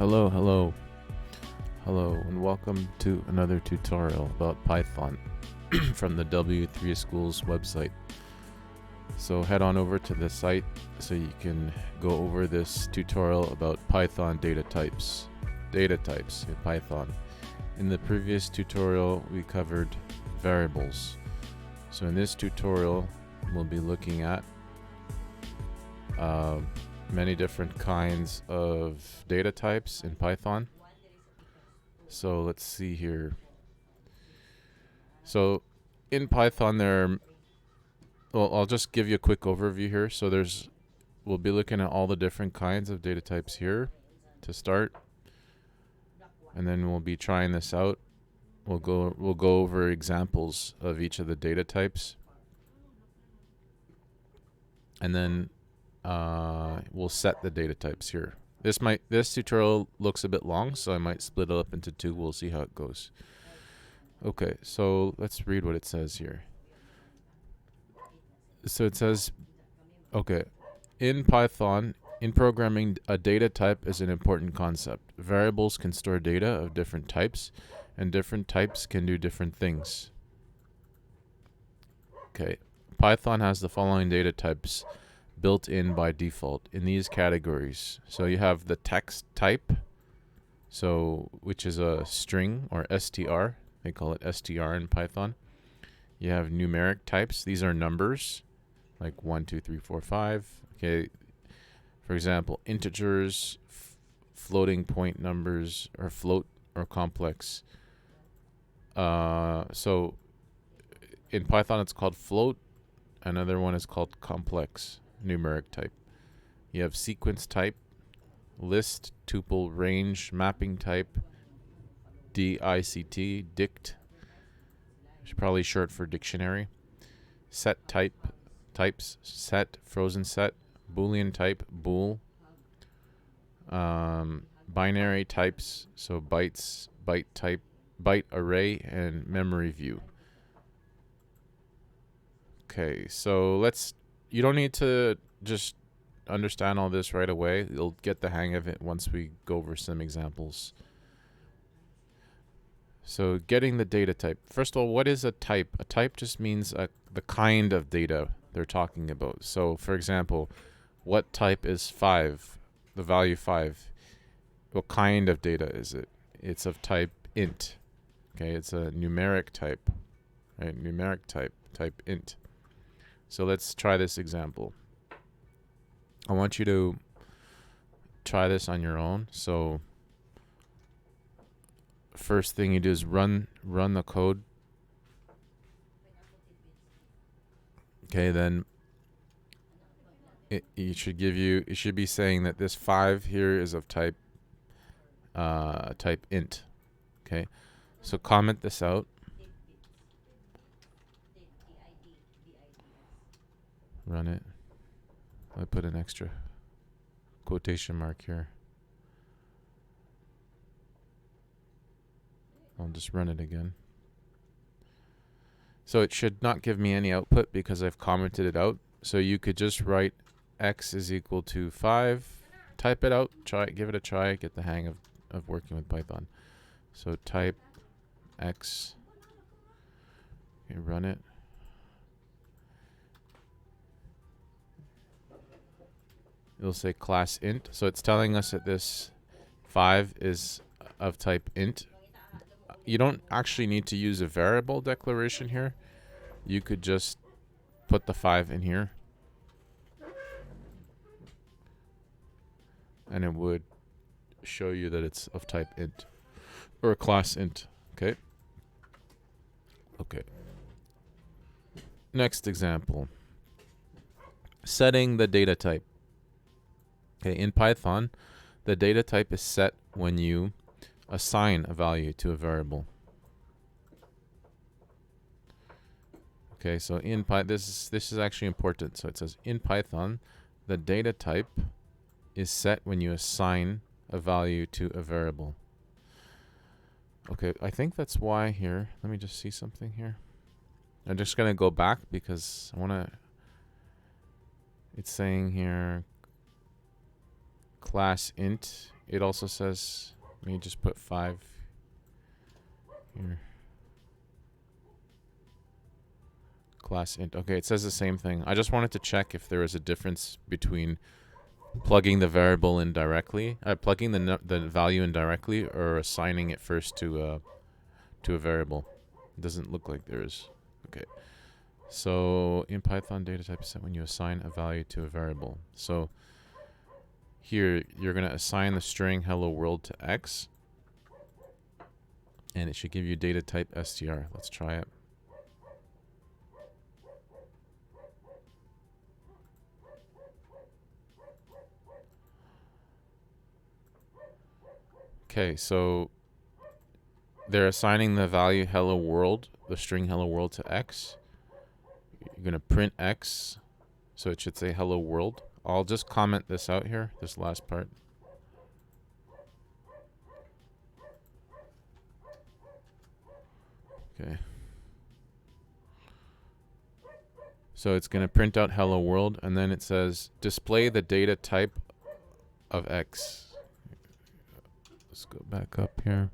Hello, and welcome to another tutorial about Python from the W3schools website. So head on over to the site so you can go over this tutorial about Python data types in Python. In the previous tutorial, we covered variables. So in this tutorial, we'll be looking at many different kinds of data types in Python. So let's see here. So in Python I'll just give you a quick overview here. So we'll be looking at all the different kinds of data types here to start. And then we'll be trying this out. We'll go over examples of each of the data types. And then we'll set the data types here. This tutorial looks a bit long, so I might split it up into two. We'll see how it goes. Okay, so let's read what it says here. So it says, okay, in Python, in programming, a data type is an important concept. Variables can store data of different types, and different types can do different things. Okay, Python has the following data types built in by default in these categories. So you have the text type, which is a string or str. They call it str in Python. You have numeric types. These are numbers, like 1, 2, 3, 4, 5. Okay. For example, integers, floating point numbers, or float or complex. So in Python, it's called float. Another one is called complex numeric type. You have sequence type, list, tuple, range, mapping type, DICT, dict, it's probably short for dictionary. Set types, set, frozen set, boolean type, bool. Binary types, so bytes, byte type, byte array, and memory view. Okay, so you don't need to just understand all this right away. You'll get the hang of it once we go over some examples. So getting the data type. First of all, what is a type? A type just means the kind of data they're talking about. So for example, what type is 5? The value 5. What kind of data is it? It's of type int. Okay, it's a numeric type. Right? Numeric type int. So let's try this example. I want you to try this on your own. So first thing you do is run the code. Okay, then it should be saying that this 5 here is of type int. Okay, so comment this out. Run it. I put an extra quotation mark here. I'll just run it again. So it should not give me any output because I've commented it out. So you could just write x is equal to 5, type it out, give it a try, get the hang of working with Python. So type x, okay, run it. It'll say class int. So it's telling us that this 5 is of type int. You don't actually need to use a variable declaration here. You could just put the 5 in here. And it would show you that it's of type int or class int. Okay. Okay. Next example. Setting the data type. Okay, in Python, the data type is set when you assign a value to a variable. Okay, so in Python, this is actually important. So it says in Python, the data type is set when you assign a value to a variable. Okay, I think that's why here. Let me just see something here. I'm just gonna go back because it's saying here class int it also says, let me just put 5 here. Class int. Okay, it says the same thing. I just wanted to check if there was a difference between plugging the variable in directly, plugging the value in directly, or assigning it first to a variable. It doesn't look like there is. Okay. So in Python, data type is set when you assign a value to a variable. So here you're going to assign the string hello world to x, and it should give you data type str. Let's try it. Okay, so they're assigning the value hello world, the string hello world, to x. You're going to print x, so it should say hello world. I'll just comment this out here, this last part. Okay. So it's going to print out hello world, and then it says display the data type of x. Let's go back up here.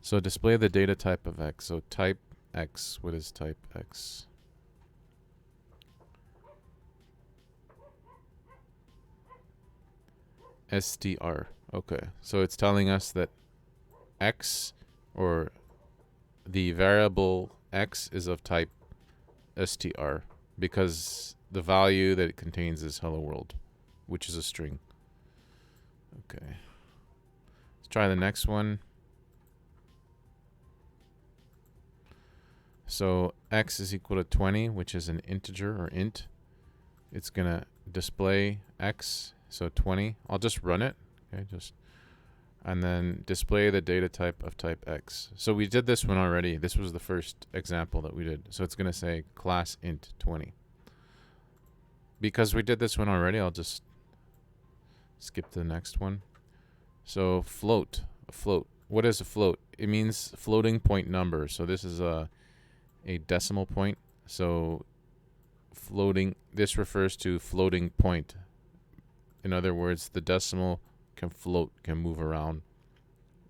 So display the data type of x. So type x. What is type x? str. Okay. So it's telling us that x, or the variable x, is of type str because the value that it contains is hello world, which is a string. Okay. Let's try the next one. So x is equal to 20, which is an integer or int. It's gonna display x, so 20. I'll just run it. Okay, and then display the data type of type x. So we did this one already. This was the first example that we did. So it's gonna say class int 20. Because we did this one already, I'll just skip to the next one. So float, a float. What is a float? It means floating point number. So this is a decimal point. So floating, this refers to floating point. In other words, the decimal can float, can move around.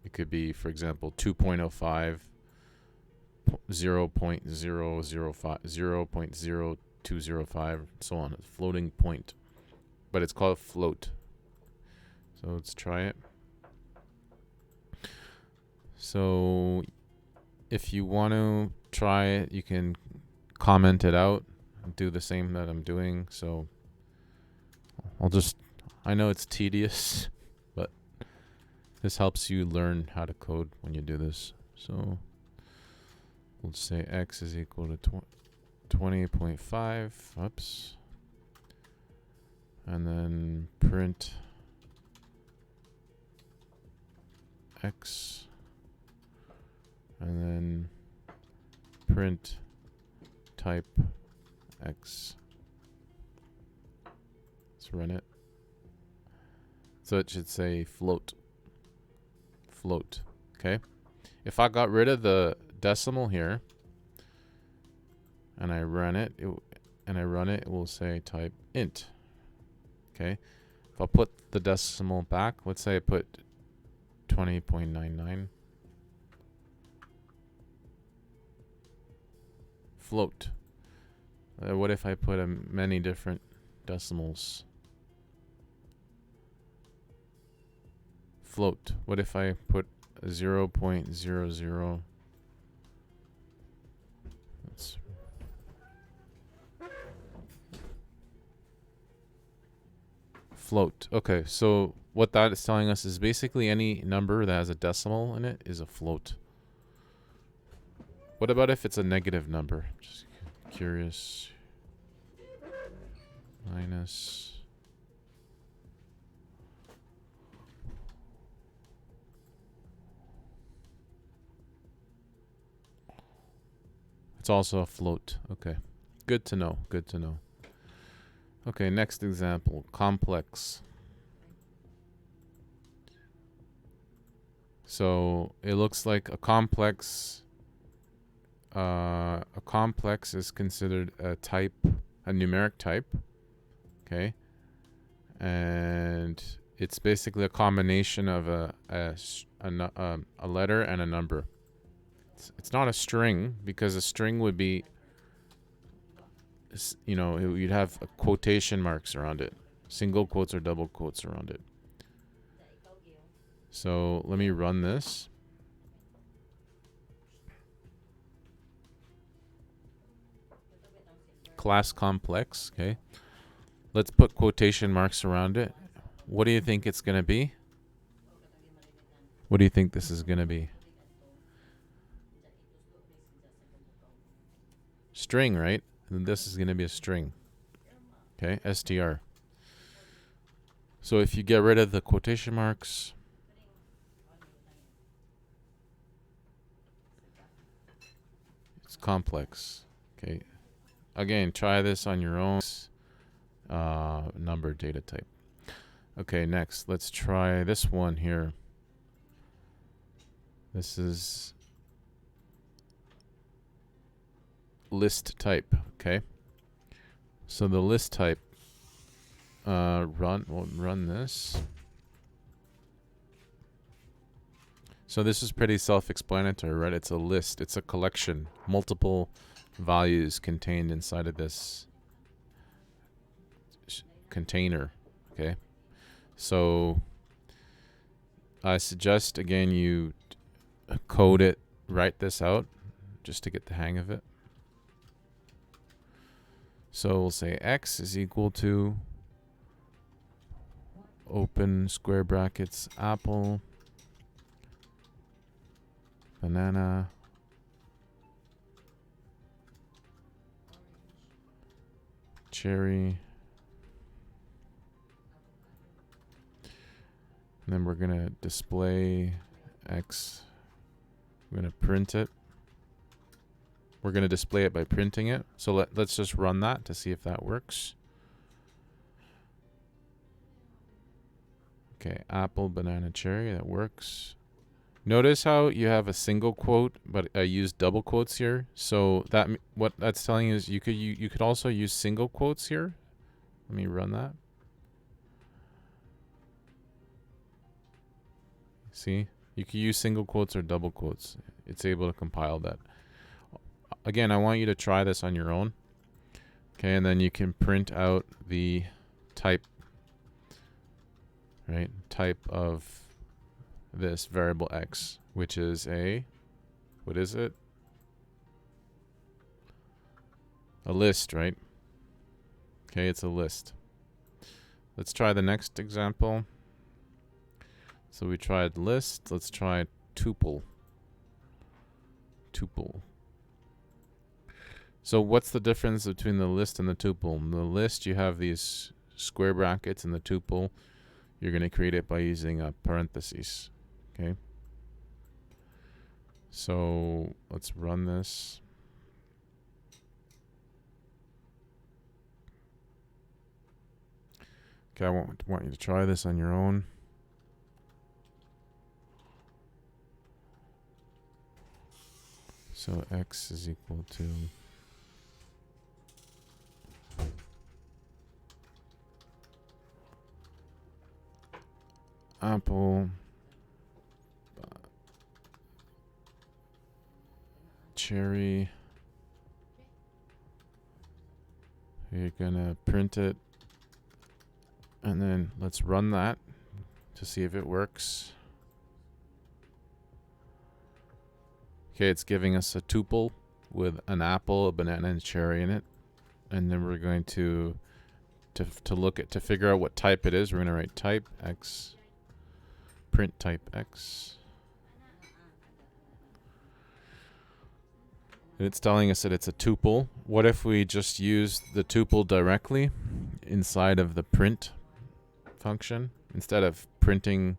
It could be, for example, 2.05, 0.005, 0.0205, so on. It's floating point. But it's called float. So let's try it. So if you want to try it, you can comment it out and do the same that I'm doing. So I know it's tedious, but this helps you learn how to code when you do this. So we'll say x is equal to 20.5. Oops. And then print x. And then print type x. Let's run it. So it should say float. Float. Okay. If I got rid of the decimal here and I run it, it will say type int. Okay. If I put the decimal back, let's say I put 20.99. Float. What if I put many different decimals? Float. What if I put 0.00? Float. Okay, so what that is telling us is basically any number that has a decimal in it is a float. What about if it's a negative number? Just curious. Minus. It's also a float. Okay. Good to know. Good to know. Okay, next example. Complex. So it looks like a complex is considered a type, a numeric type. Okay. And It's basically a combination of a letter and a number. It's not a string, because a string would be, you know, you'd have quotation marks around it, single quotes or double quotes around it. So let me run this. Class complex, okay. Let's put quotation marks around it. What do you think it's going to be? What do you think this is going to be? String, right? And this is going to be a string. Okay, str. So if you get rid of the quotation marks, it's complex. Okay. Again, try this on your own. Number data type. Okay, next, let's try this one here. This is list type. Okay. So the list type, we'll run this. So this is pretty self-explanatory, right? It's a list. It's a collection. Multiple values contained inside of this container. Okay. So I suggest, again, you code it, write this out just to get the hang of it. So we'll say x is equal to open square brackets apple, banana, cherry, and then we're going to display x. We're going to print it. We're going to display it by printing it. So let's just run that to see if that works. Okay, apple, banana, cherry, that works. Notice how you have a single quote, but I use double quotes here. So that what that's telling you is you could also use single quotes here. Let me run that. See, you can use single quotes or double quotes. It's able to compile that. Again, I want you to try this on your own. Okay, and then you can print out the type, right? Type of this variable x, which is a, what is it? A list, right? Okay, it's a list. Let's try the next example. So we tried list. Let's try tuple. Tuple. So what's the difference between the list and the tuple? In the list, you have these square brackets. In the tuple, you're going to create it by using a parentheses. Okay. So let's run this. Okay, I want you to try this on your own. So x is equal to apple, cherry. You're gonna print it, and then let's run that to see if it works. Okay, it's giving us a tuple with an apple, a banana, and a cherry in it. And then we're going to figure out what type it is. We're going to write type x, print type x. And it's telling us that it's a tuple. What if we just use the tuple directly inside of the print function instead of printing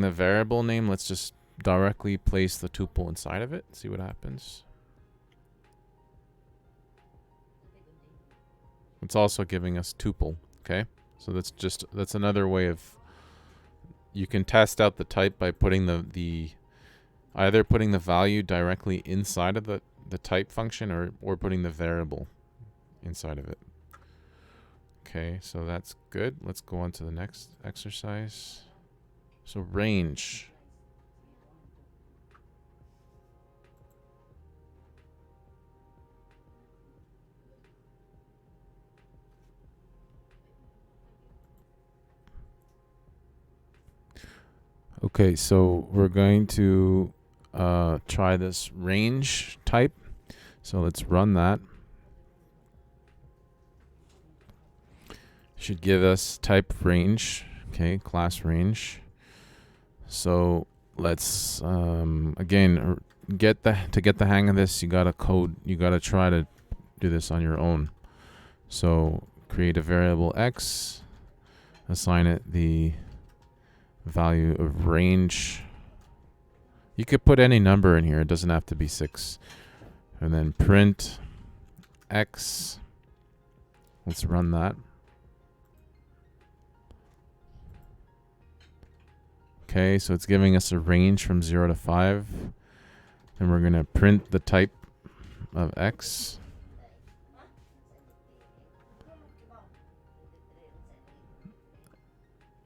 the variable name? Let's just directly place the tuple inside of it. See what happens. It's also giving us tuple. Okay, so that's another way of, you can test out the type by putting either putting the value directly inside of the type function or putting the variable inside of it. Okay, so that's good. Let's go on to the next exercise. So range. Okay, so we're going to try this range type. So let's run that. Should give us type range. Okay, class range. So let's again get the hang of this. You gotta code. You gotta try to do this on your own. So create a variable x, assign it the value of range. You could put any number in here. It doesn't have to be 6. And then print x. Let's run that. Okay, so it's giving us a range from 0 to 5. Then we're going to print the type of x.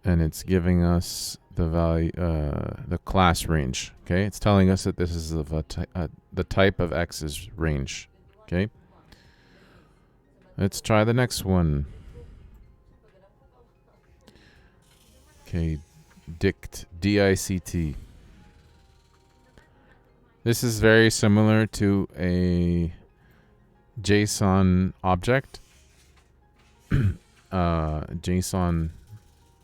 And it's giving us the value, the class range. Okay, it's telling us that this is of the type of x is range. Okay, let's try the next one. Okay, dict, D-I-C-T. This is very similar to a JSON object. JSON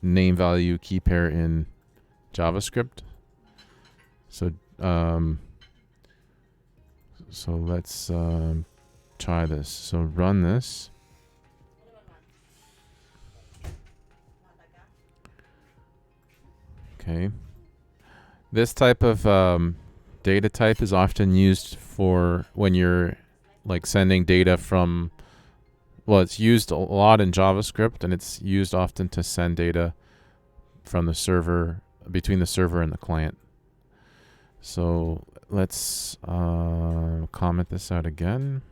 name value key pair in JavaScript. So let's try this. So run this. Okay. This type of data type is often used for when you're like sending data from, well, it's used a lot in JavaScript, and it's used often to send data from the server, between the server and the client. So let's comment this out again.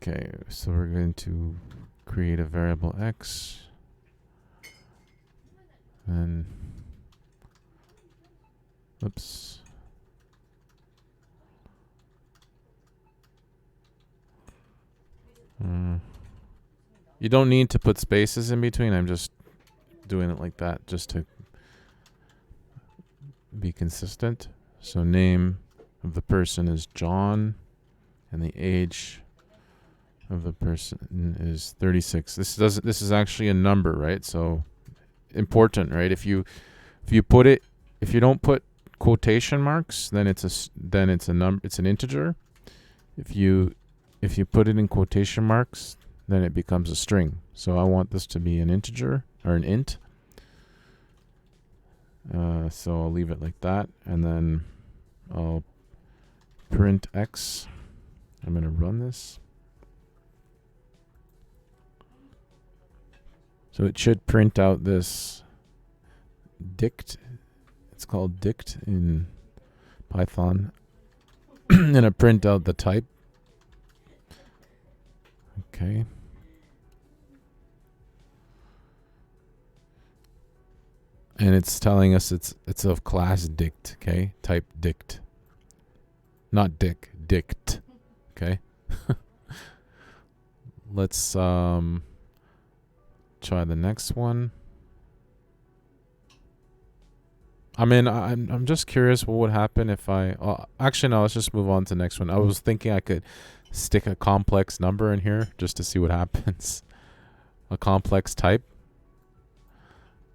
Okay, so we're going to create a variable x. And oops. You don't need to put spaces in between. I'm just doing it like that just to be consistent. So name of the person is John, and the age of the person is 36. This is actually a number, right? So important, right? If you don't put quotation marks, then it's an integer. If you put it in quotation marks, then it becomes a string. So I want this to be an integer or an int. So I'll leave it like that, and then I'll print x. I'm going to run this. So it should print out this dict. It's called dict in Python. And it print out the type. Okay. And it's telling us it's of class dict, okay? Type dict. Not dick, dict. Okay? Let's try the next one. I mean, I'm just curious what would happen if actually no, let's just move on to the next one. I was thinking I could stick a complex number in here just to see what happens. A complex type.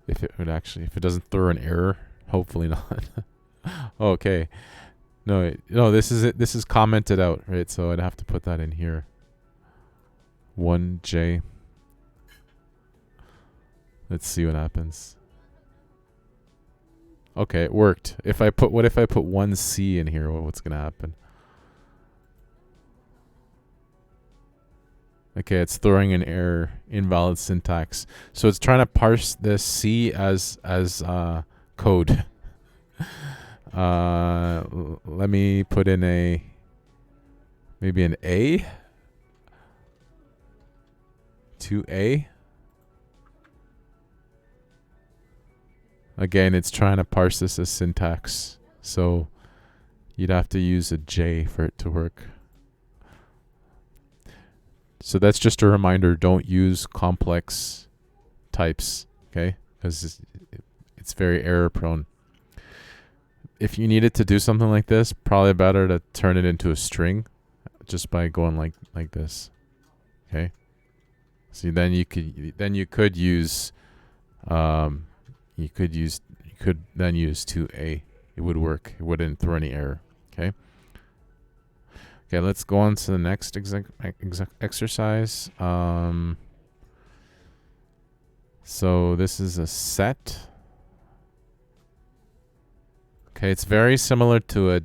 If it doesn't throw an error, hopefully not. Okay. No, this is it. This is commented out, right? So I'd have to put that in here. 1J. Let's see what happens. Okay, it worked. What if I put 1C in here? What's gonna happen? Okay, it's throwing an error, invalid syntax. So it's trying to parse this C as code. Let me put in maybe an A. 2A. Again, it's trying to parse this as syntax. So you'd have to use a J for it to work. So that's just a reminder, don't use complex types, okay? Because it's very error prone. If you needed to do something like this, probably better to turn it into a string just by going like this. Okay? See, then you could use you could then use 2A. It would work. It wouldn't throw any error. Okay? Okay, let's go on to the next exercise. So this is a set. Okay, it's very similar to a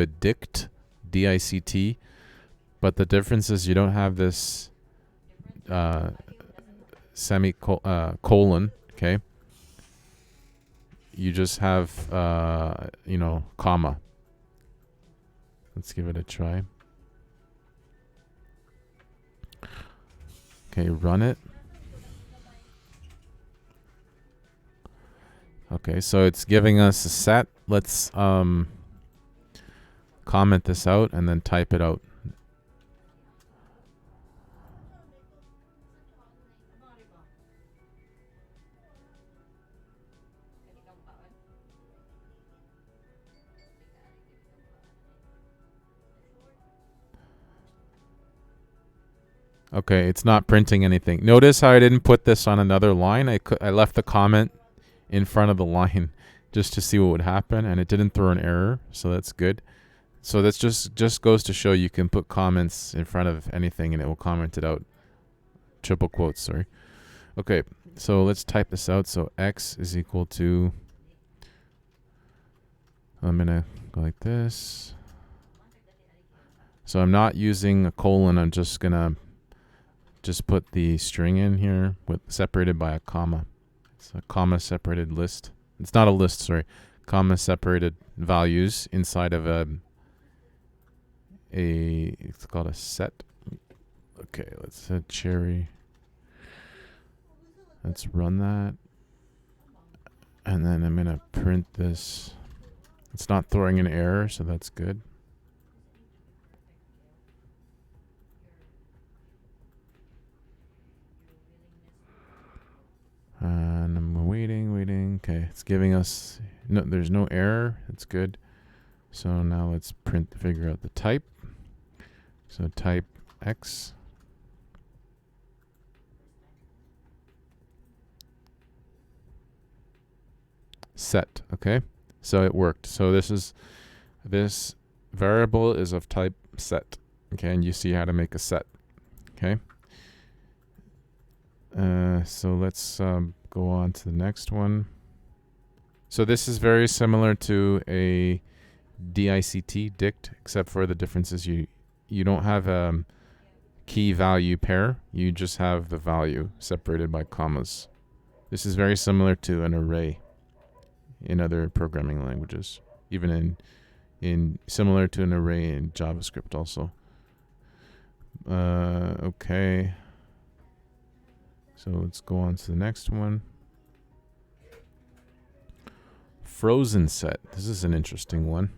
dict, D-I-C-T, but the difference is you don't have this semicolon. Okay, you just have comma. Let's give it a try. Okay, run it. Okay, so it's giving us a set. Let's comment this out and then type it out. Okay, it's not printing anything. Notice how I didn't put this on another line. I left the comment in front of the line just to see what would happen, and it didn't throw an error, so that's good. So that's just goes to show you can put comments in front of anything and it will comment it out. Triple quotes, sorry. Okay, so let's type this out. So x is equal to, I'm gonna go like this. So I'm not using a colon, I'm just gonna put the string in here with separated by a comma. It's a comma separated list. It's not a list, sorry. Comma separated values inside of it's called a set. Okay, let's set cherry. Let's run that. And then I'm gonna print this. It's not throwing an error, so that's good. And I'm waiting. Okay, it's giving us, no, there's no error. It's good. So now let's figure out the type. So type X. Set, okay? So it worked. So this variable is of type set. Okay, and you see how to make a set. Okay. So let's go on to the next one. So this is very similar to a DICT, dict, except for the difference is you don't have a key value pair. You just have the value separated by commas. This is very similar to an array in other programming languages, even in similar to an array in JavaScript also. Okay. So let's go on to the next one. Frozen set. This is an interesting one.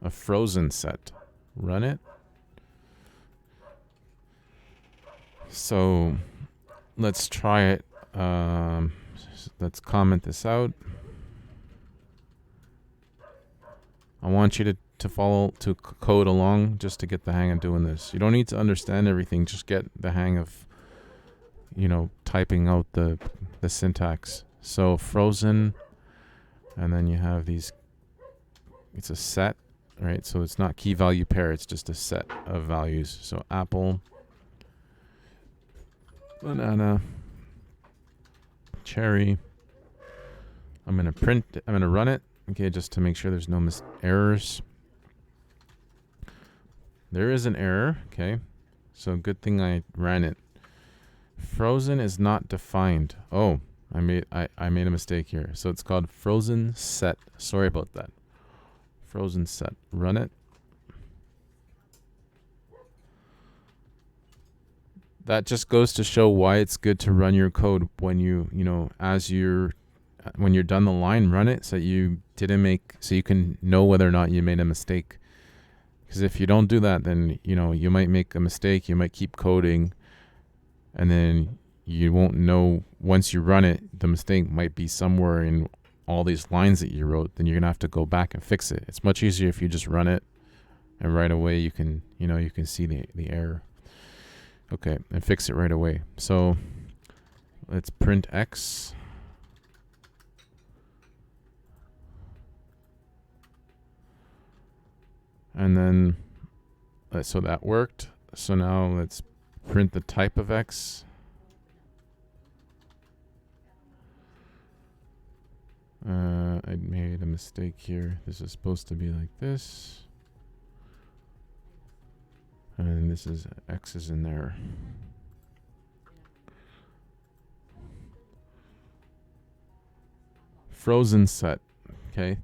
A frozen set. Run it. So let's try it. Let's comment this out. I want you to code along just to get the hang of doing this. You don't need to understand everything. Just get the hang of, typing out the syntax. So frozen, and then you have these, it's a set, right? So it's not key value pair, it's just a set of values. So apple, banana, cherry. I'm going to run it, okay, just to make sure there's no errors. There is an error, okay? So good thing I ran it. Frozen is not defined. Oh, I made a mistake here. So it's called frozen set. Sorry about that. Frozen set. Run it. That just goes to show why it's good to run your code when when you're done the line, run it so you can know whether or not you made a mistake. Because if you don't do that, then you might make a mistake. You might keep coding, and then you won't know once you run it. The mistake might be somewhere in all these lines that you wrote. Then you're gonna have to go back and fix it. It's much easier if you just run it, and right away you can see the error. Okay, and fix it right away. So let's print X. And then, so that worked. So now let's print the type of X. I made a mistake here. This is supposed to be like this. And this is X is in there. Frozen set. Okay.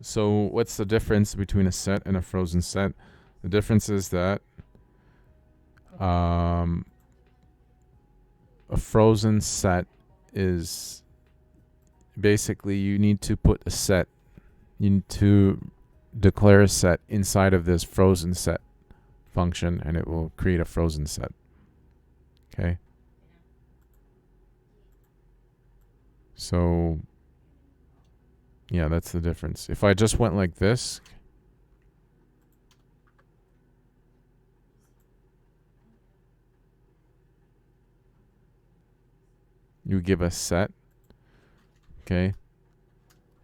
So what's the difference between a set and a frozen set? The difference is that a frozen set is basically you need to put a set. You need to declare a set inside of this frozen set function, and it will create a frozen set. Okay. So yeah, that's the difference. If I just went like this, you give a set. Okay.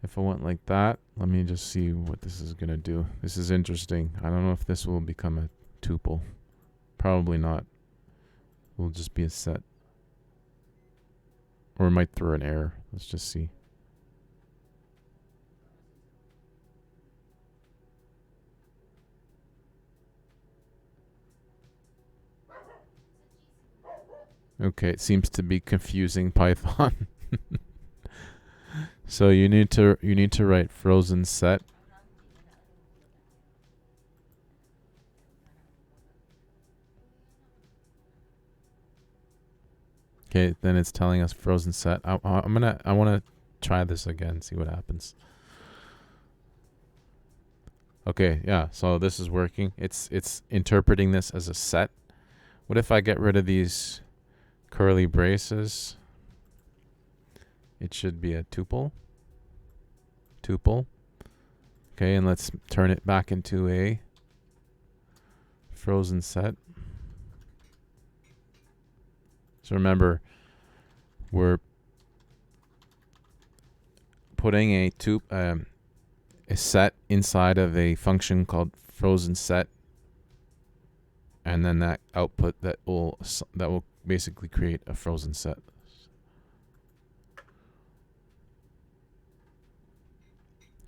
If I went like that, let me just see what this is going to do. This is interesting. I don't know if this will become a tuple. Probably not. It will just be a set. Or it might throw an error. Let's just see. Okay, it seems to be confusing Python. So you need to write frozen set. Okay, then it's telling us frozen set. I want to try this again, see what happens. Okay, yeah, so this is working. It's interpreting this as a set. What if I get rid of these curly braces? It should be a tuple. Okay, and let's turn it back into a frozen set. So remember, we're putting a set inside of a function called frozen set, and then that output that will basically create a frozen set.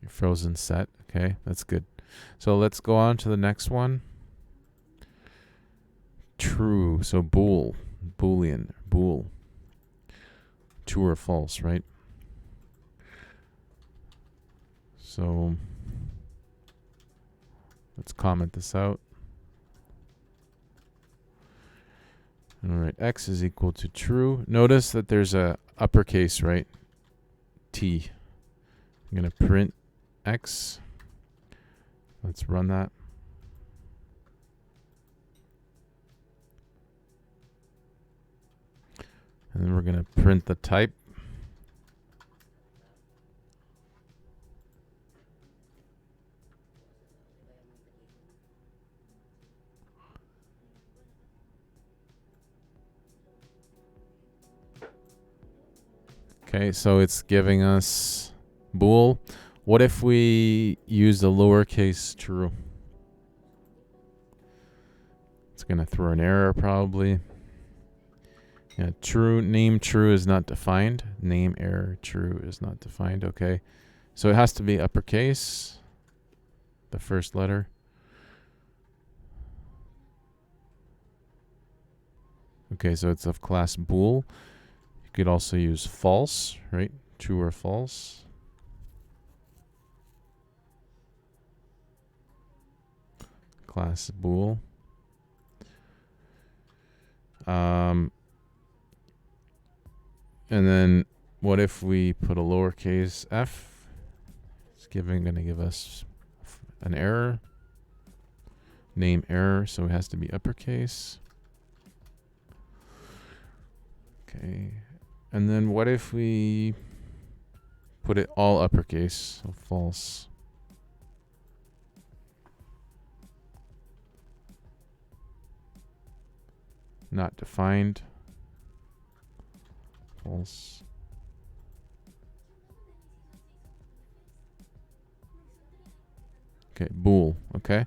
Frozen set. Okay, that's good. So let's go on to the next one. True. So bool, true or false, right? So let's comment this out. All right, X is equal to true. Notice that there's a uppercase, right? T. I'm going to print X. Let's run that. And then we're going to print the type. Okay, so it's giving us bool. What if we use the lowercase true? It's going to throw an error probably. Yeah, true, name true is not defined. Name error true is not defined. Okay, so it has to be uppercase, the first letter. Okay, so it's of class bool. You could also use false, right? True or false. Class bool. And then what if we put a lowercase f? It's going to give us an error. Name error, so it has to be uppercase. Okay. And then what if we put it all uppercase, so false. Not defined. False. Okay, bool. Okay.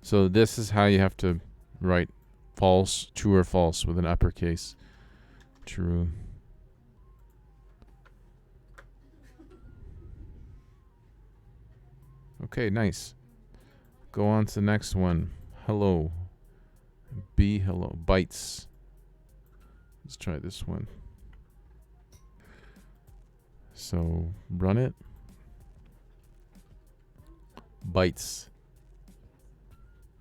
So this is how you have to write false, true or false with an uppercase. True. Okay, nice. Go on to the next one. Hello. Be hello. Bytes. Let's try this one. So run it. Bytes.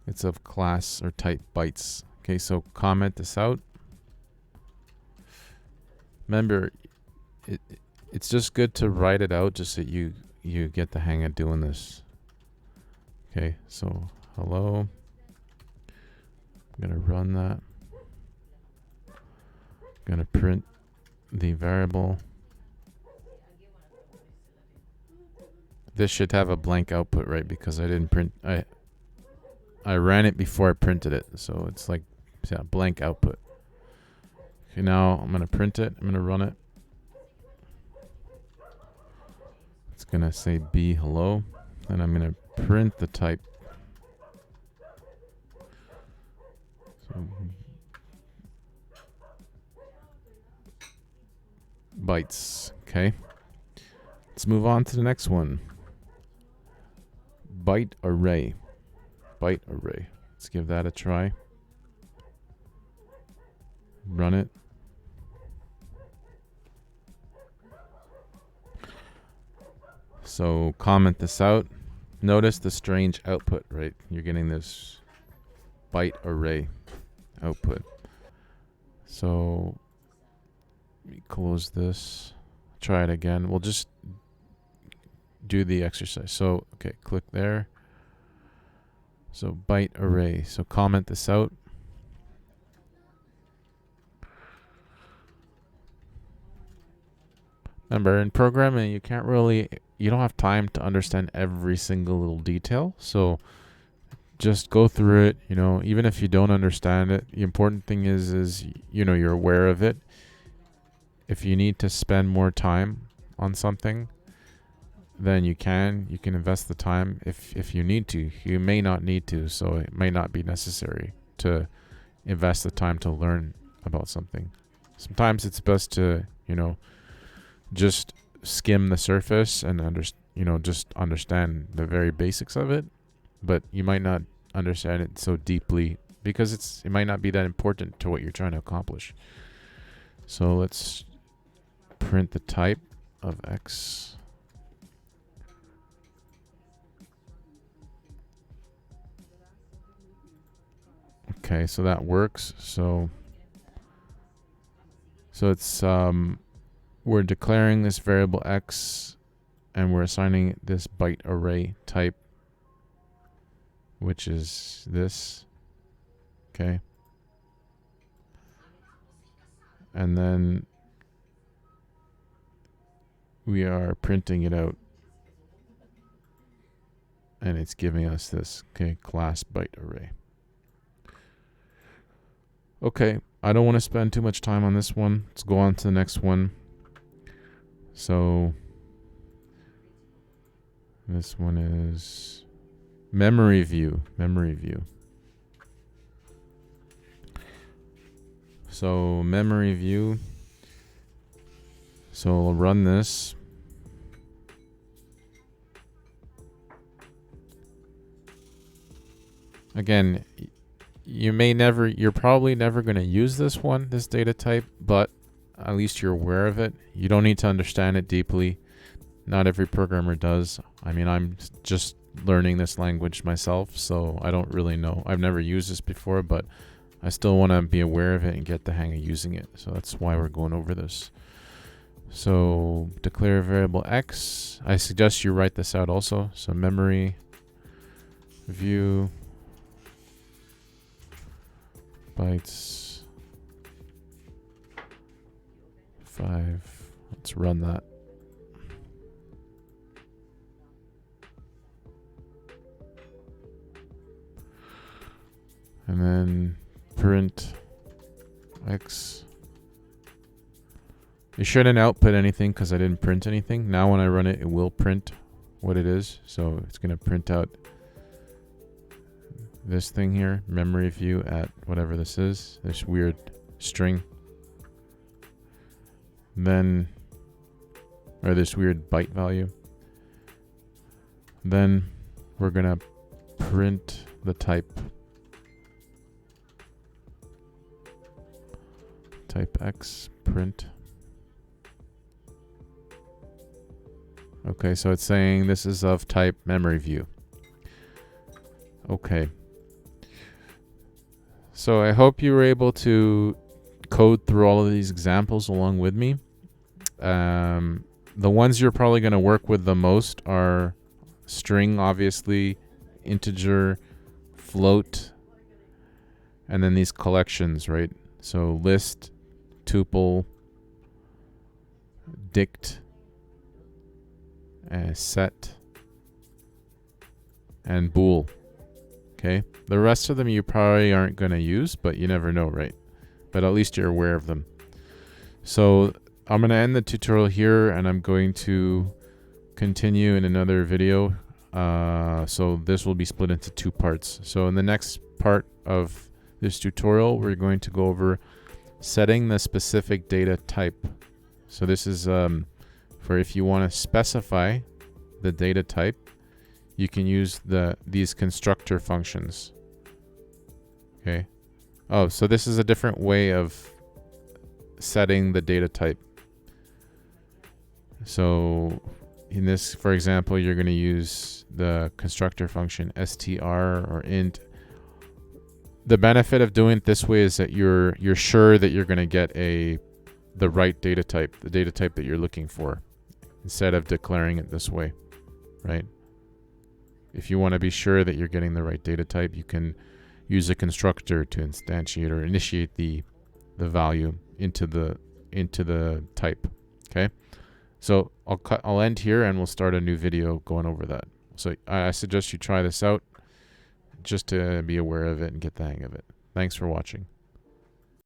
It's of class or type bytes. Okay, so comment this out. Remember, it's just good to write it out just so you get the hang of doing this. Okay, so hello. I'm gonna run that. I'm gonna print the variable. This should have a blank output, right? Because I didn't print. I ran it before I printed it, so it's like, yeah, blank output. Okay, now I'm gonna print it. I'm gonna run it. It's gonna say be hello, and I'm gonna print the type. So bytes. Okay. Let's move on to the next one. Byte array. Byte array. Let's give that a try. Run it. So comment this out. Notice the strange output, right? You're getting this byte array output. So let me close this. Try it again. We'll just do the exercise. So, okay, click there. So byte array. So comment this out. Remember, in programming, you don't have time to understand every single little detail. So just go through it, even if you don't understand it. The important thing is you're aware of it. If you need to spend more time on something, then you can invest the time if you need to. You may not need to, so it may not be necessary to invest the time to learn about something. Sometimes it's best to, just skim the surface and just understand the very basics of it, but you might not understand it so deeply because it might not be that important to what you're trying to accomplish. So let's print the type of X. Okay, so that works. So it's we're declaring this variable X and we're assigning this byte array type, which is this. Okay. And then we are printing it out. And it's giving us this, okay, class byte array. Okay, I don't want to spend too much time on this one. Let's go on to the next one. So this one is memory view. So memory view. So I'll run this. Again, you're probably never going to use this data type, but at least you're aware of it. You don't need to understand it deeply. Not every programmer does. I mean, I'm just learning this language myself, so I don't really know. I've never used this before, but I still want to be aware of it and get the hang of using it. So that's why we're going over this. So declare variable x. I suggest you write this out also. So memory view bytes 5. Let's run that. And then print x. It shouldn't output anything because I didn't print anything. Now when I run it, it will print what it is. So it's going to print out this thing here, memory view at whatever this is, this weird string. Then, or this weird byte value. Then we're going to print the type. Type x, print. Okay, so it's saying this is of type memory view. Okay. So I hope you were able to code through all of these examples along with me. The ones you're probably going to work with the most are string, obviously, integer, float, and then these collections, right? So list, tuple, dict, set, and bool. Okay, the rest of them you probably aren't going to use, but you never know, right? But at least you're aware of them. So I'm going to end the tutorial here, and I'm going to continue in another video. So this will be split into 2 parts. So in the next part of this tutorial, we're going to go over setting the specific data type. So this is for if you want to specify the data type, you can use these constructor functions. Okay. Oh, so this is a different way of setting the data type. So in this, for example, you're going to use the constructor function str or int. The benefit of doing it this way is that you're sure that you're going to get the right data type, the data type that you're looking for, instead of declaring it this way, right? If you want to be sure that you're getting the right data type, you can use a constructor to instantiate or initiate the value into the type. Okay, so I'll end here and we'll start a new video going over that. So I suggest you try this out just to be aware of it and get the hang of it. Thanks for watching.